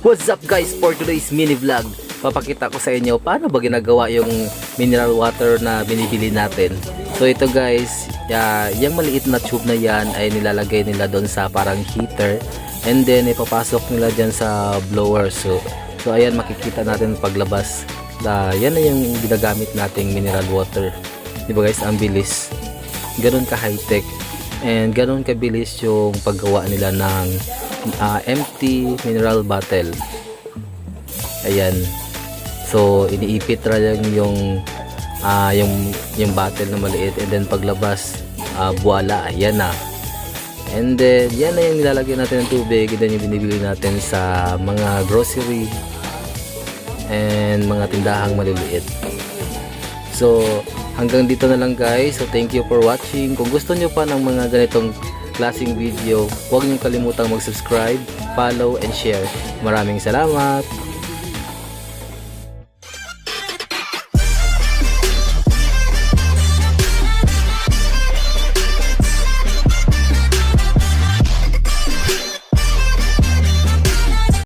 What's up guys, for today's mini vlog papakita ko sa inyo paano ba ginagawa yung mineral water na binibili natin. So ito guys, yung maliit na tube na yan ay nilalagay nila doon sa parang heater, and then ipapasok nila dyan sa blower. So ayan, makikita natin paglabas yan na yung ginagamit nating mineral water. Diba guys, ang bilis, ganun ka high tech and ganun kabilis yung paggawa nila ng empty mineral bottle. Ayan, so iniipit lang yung bottle na maliit, and then paglabas voila, ayan na. And then yan na yung nilalagyan natin ng tubig, and then yung binibili natin sa mga grocery and mga tindahang maliliit. So hanggang dito na lang guys. So thank you for watching. Kung gusto nyo pa ng mga ganitong klaseng video, huwag nyo kalimutang mag-subscribe, follow, and share. Maraming salamat!